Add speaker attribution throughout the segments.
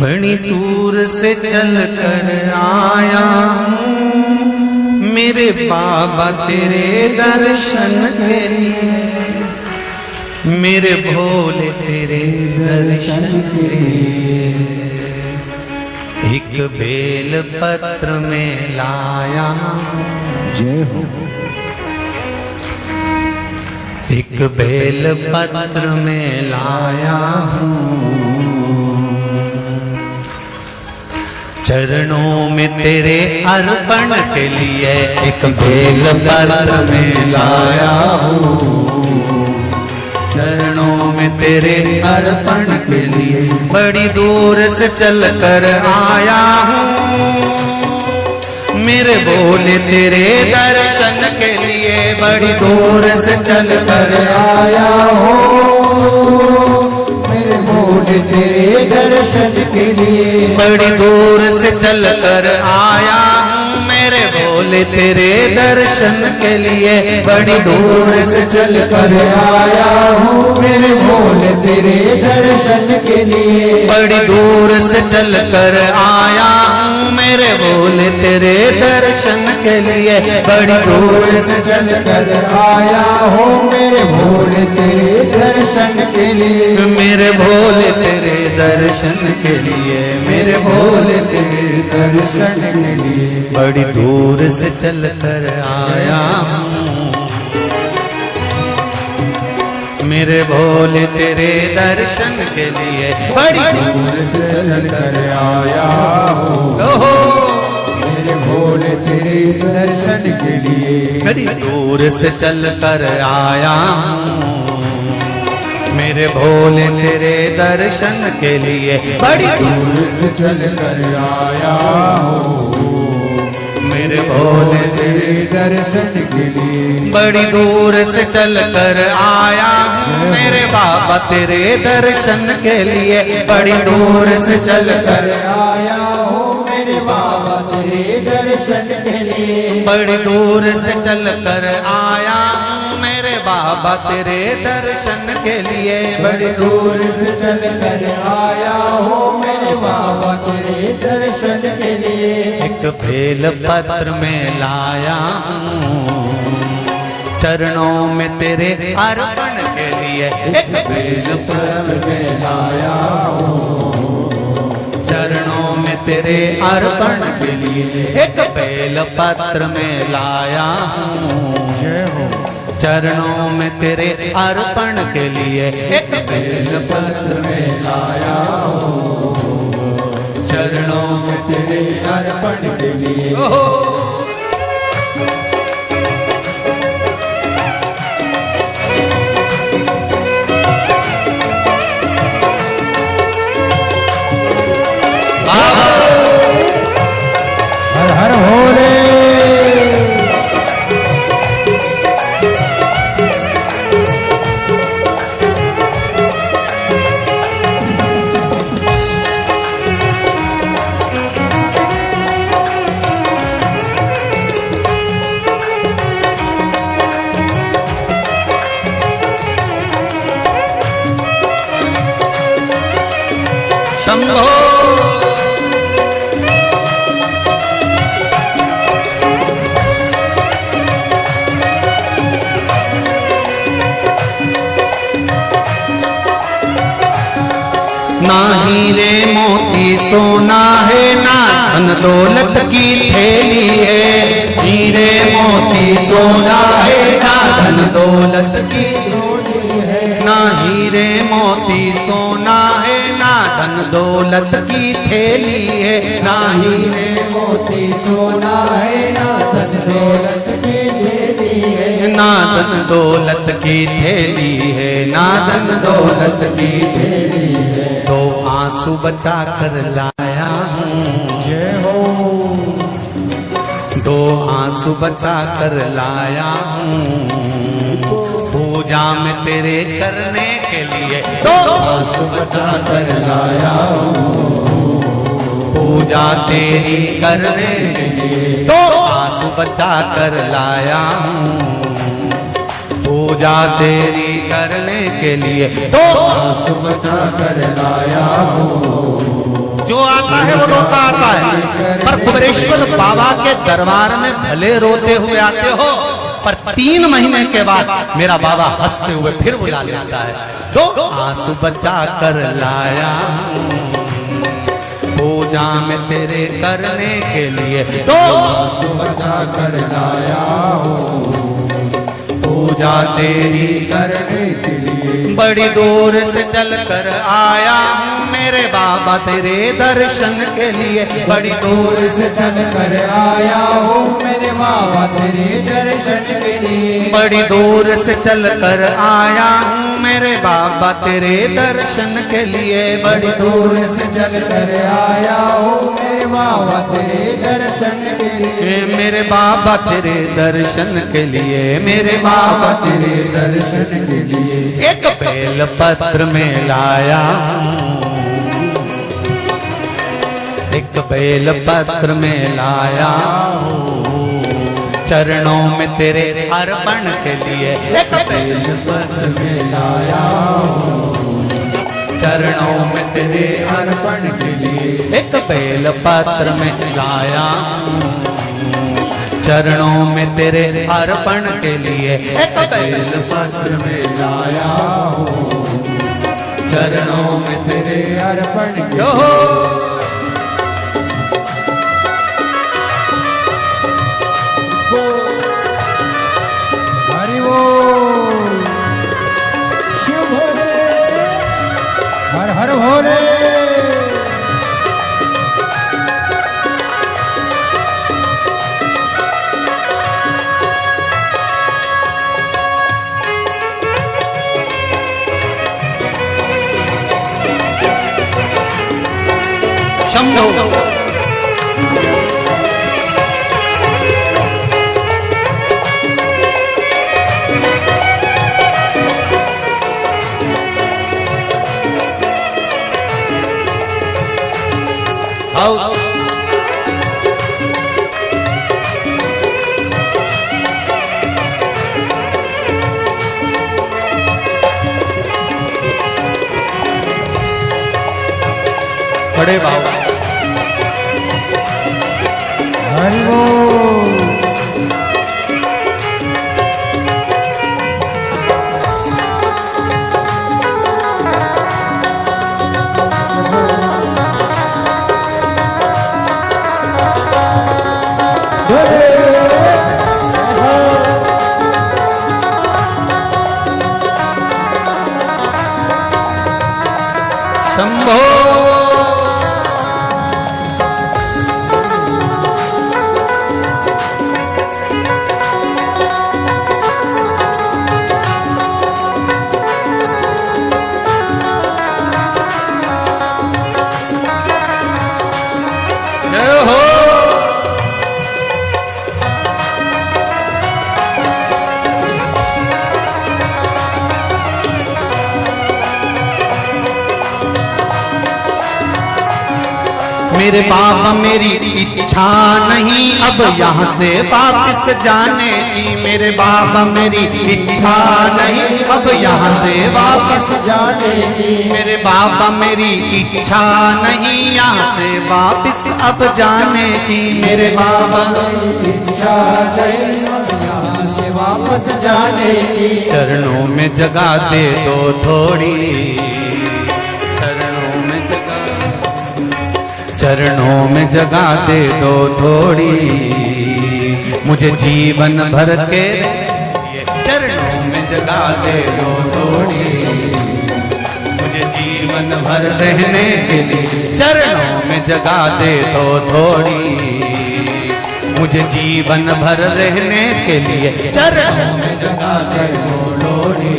Speaker 1: बड़ी दूर से चल कर आया हूँ मेरे बाबा तेरे दर्शन के लिए, मेरे भोले तेरे दर्शन के लिए। एक बेल पत्र में लाया
Speaker 2: जय हो।
Speaker 1: एक बेल पत्र में लाया हूँ, चरणों में तेरे अर्पण के लिए। एक बेल पत्र में लाया हूँ, चरणों में तेरे अर्पण के लिए। बड़ी दूर से चल कर आया हूँ मेरे भोले तेरे दर्शन के लिए। बड़ी दूर से चल कर आया हूँ मेरे भोले तेरे दर्शन के लिए। बड़ी दूर से चल कर आया हूँ मेरे भोले तेरे दर्शन के लिए। बड़ी दूर से चल कर आया हूँ मेरे भोले तेरे दर्शन के लिए। बड़ी दूर से चल कर आया हूँ मेरे भोले तेरे दर्शन के लिए। बड़ी दूर से चल कर आया हूँ मेरे भोले तेरे दर्शन के लिए। मेरे भोले तेरे दर्शन के लिए, मेरे भोले तेरे दर्शन के लिए। बड़ी दूर से चल कर आया हूँ मेरे भोले तेरे दर्शन के लिए। बड़ी दूर से चल कर आया हूँ
Speaker 2: मेरे भोले तेरे दर्शन के लिए।
Speaker 1: बड़ी दूर से चल कर आया हूँ मेरे भोले तेरे दर्शन के लिए। बड़ी दूर
Speaker 2: से चल कर आया हूँ
Speaker 1: मेरे भोले
Speaker 2: तेरे दर्शन के लिए।
Speaker 1: बड़ी दूर से चल कर आया हूँ मेरे बाबा तेरे दर्शन के लिए। बड़ी दूर से चल कर
Speaker 2: आया हूँ मेरे बाबा तेरे दर्शन के लिए।
Speaker 1: बड़ी दूर से चल कर आया हूँ मेरे बाबा तेरे दर्शन के लिए।
Speaker 2: बड़ी दूर से चल कर आया हूँ मेरे बाबा तेरे दर्शन के लिए।
Speaker 1: एक बेल पत्र में लाया हूँ चरणों में तेरे अर्पण के लिए। एक बेल
Speaker 2: पत्र में लाया हूँ
Speaker 1: चरणों में तेरे अर्पण के लिए। एक बेल पत्र में लाया हूँ
Speaker 2: जय हो।
Speaker 1: चरणों में तेरे अर्पण के लिए। एक बेल
Speaker 2: पत्र में लाया हूँ
Speaker 1: चरणों में
Speaker 2: तेरे अर्पण के लिए। हर हर भोले।
Speaker 1: शंभो ना हीरे मोती सोना है ना धन दौलत की थैली है। हीरे मोती सोना है ना धन दौलत की थैली है। ना हीरे मोती सोना है ना धन दौलत की थैली है। ना हीरे
Speaker 2: मोती सोना है ना धन दौलत की थैली है।
Speaker 1: ना धन दौलत की थैली है, ना धन दौलत की थैली है। दो आंसू बचा कर लाया हूँ
Speaker 2: जय हो।
Speaker 1: दो आंसू बचा कर लाया हूँ पूजा में तेरे करने के लिए। दो
Speaker 2: आंसू बचा कर लाया हूँ
Speaker 1: पूजा तेरी करने के लिए। दो आंसू बचा कर लाया हूँ पूजा तेरी करने के लिए। दो
Speaker 2: आंसू बचा कर लाया हूँ
Speaker 1: जो जो आता है वो रोता आता है, पर कुबेरेश्वर बाबा के दरबार में भले रोते हुए आते हो, पर 3 महीने के बाद मेरा बाबा हंसते हुए फिर बुला लेता है। तो आंसू बचा कर लाया पूजा में तेरे करने के लिए, तो
Speaker 2: आंसू बचा कर लाया हूँ पूजा तेरी करने के लिए।
Speaker 1: बड़ी दूर से चल कर आया हूँ मेरे बाबा तेरे दर्शन के लिए, बड़ी दूर
Speaker 2: से चल कर आया हूँ मेरे बाबा तेरे दर्शन के लिए।
Speaker 1: बड़ी दूर से चल कर आया हूँ मेरे बाबा तेरे दर्शन के लिए, बड़ी
Speaker 2: दूर से चल कर आया हूँ मेरे बाबा तेरे दर्शन के लिए।
Speaker 1: मेरे बाबा तेरे दर्शन के लिए, मेरे
Speaker 2: बाबा तेरे दर्शन के लिए।
Speaker 1: एक बेल पत्र में लाया, एक बेल पत्र में लाया चरणों में तेरे अर्पण के लिए, एक बेल पत्र में लाया चरणों में तेरे
Speaker 2: अर्पण के लिए।
Speaker 1: एक बेल पत्र में लाया चरणों में तेरे अर्पण के लिए, एक बेल पत्र में लाया चरणों में तेरे
Speaker 2: अर्पण के
Speaker 1: लिए।
Speaker 2: हरि बोल शिव भोले हर हर भोले।
Speaker 1: शंभो बड़े बाबा
Speaker 2: हरि बोल।
Speaker 1: शंभो मेरे बाबा मेरी इच्छा नहीं अब यहाँ से वापस जाने की, मेरे बाबा मेरी इच्छा नहीं अब यहाँ से वापस
Speaker 2: जाने की।
Speaker 1: मेरे बाबा मेरी इच्छा नहीं यहाँ से वापस अब जाने की, मेरे बाबा
Speaker 2: इच्छा नहीं यहाँ से वापस जाने की।
Speaker 1: चरणों में जगह दे दो थोड़ी, चरणों में जगह दे दो थोड़ी, मुझे जीवन भर के चरणों में जगह दे दो थोड़ी, मुझे जीवन भर रहने के लिए चरणों में जगह दे दो थोड़ी, मुझे जीवन भर रहने के लिए चरणों में जगह दे दो थोड़ी,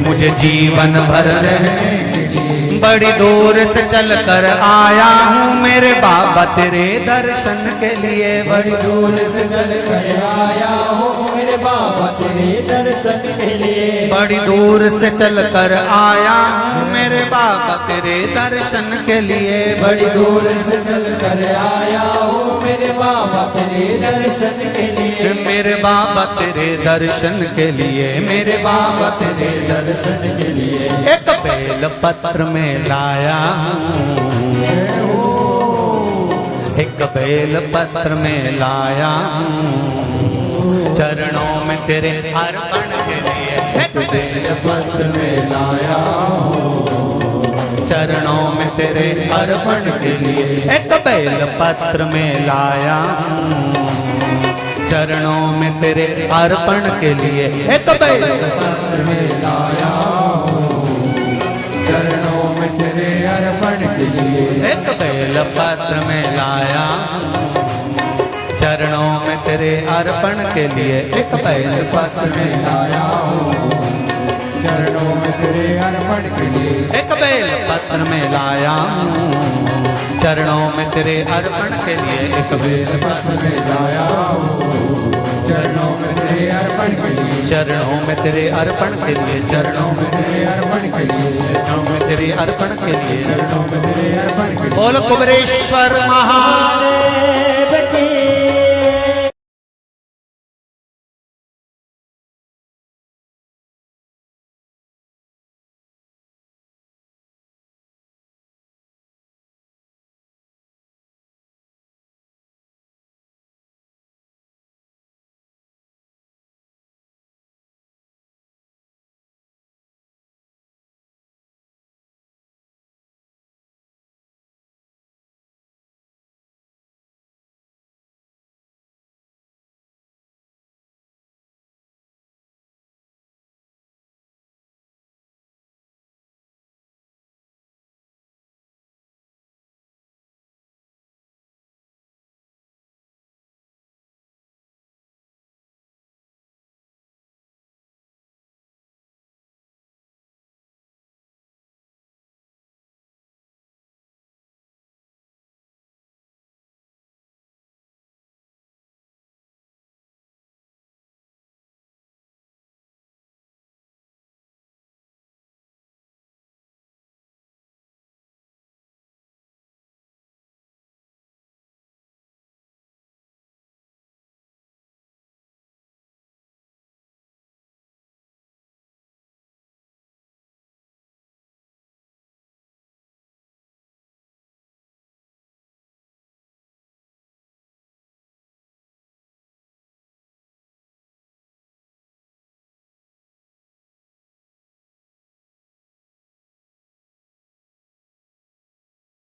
Speaker 1: मुझे जीवन भर रहने के लिए। बड़ी दूर से चल कर आया हूँ मेरे बाबा तेरे दर्शन के लिए,
Speaker 2: बड़ी दूर से चल कर आया हूँ मेरे बाबा तेरे दर्शन के लिए।
Speaker 1: बड़ी दूर से चल कर आया हूँ मेरे बाबा तेरे दर्शन के लिए,
Speaker 2: बड़ी दूर से चल कर आया हूँ मेरे बाबा तेरे दर्शन के लिए।
Speaker 1: मेरे बाबा तेरे दर्शन के लिए, मेरे बाबा तेरे
Speaker 2: दर्शन के लिए।
Speaker 1: एक बेल पत्र में लाया हूँ बेल पत्र में लाया हूँ चरणों में तेरे अर्पण के लिए। एक बेल
Speaker 2: पत्र में लाया हूँ
Speaker 1: चरणों में तेरे अर्पण के लिए। एक बेल पत्र में लाया हूँ चरणों में तेरे अर्पण के लिए। एक बेल
Speaker 2: पत्र में लाया हूँ चरणों में तेरे अर्पण के लिए।
Speaker 1: एक बेल पत्र में लाया चरणों में तेरे अर्पण के लिए। एक बेल पत्र में
Speaker 2: लाया हूँ चरणों में तेरे अर्पण के लिए।
Speaker 1: एक बेल पत्र में लाया चरणों में तेरे अर्पण के लिए। एक बेल
Speaker 2: पत्र में लाया हूँ चरणों में तेरे अर्पण के लिए।
Speaker 1: चरणों में तेरे अर्पण के लिए। चरणों में
Speaker 2: तेरे अर्पण के लिए।
Speaker 1: चरणों में तेरे अर्पण के लिए।
Speaker 2: चरणों में तेरे अर्पण के लिए।
Speaker 1: बोल कुबेरेश्वर महादेव।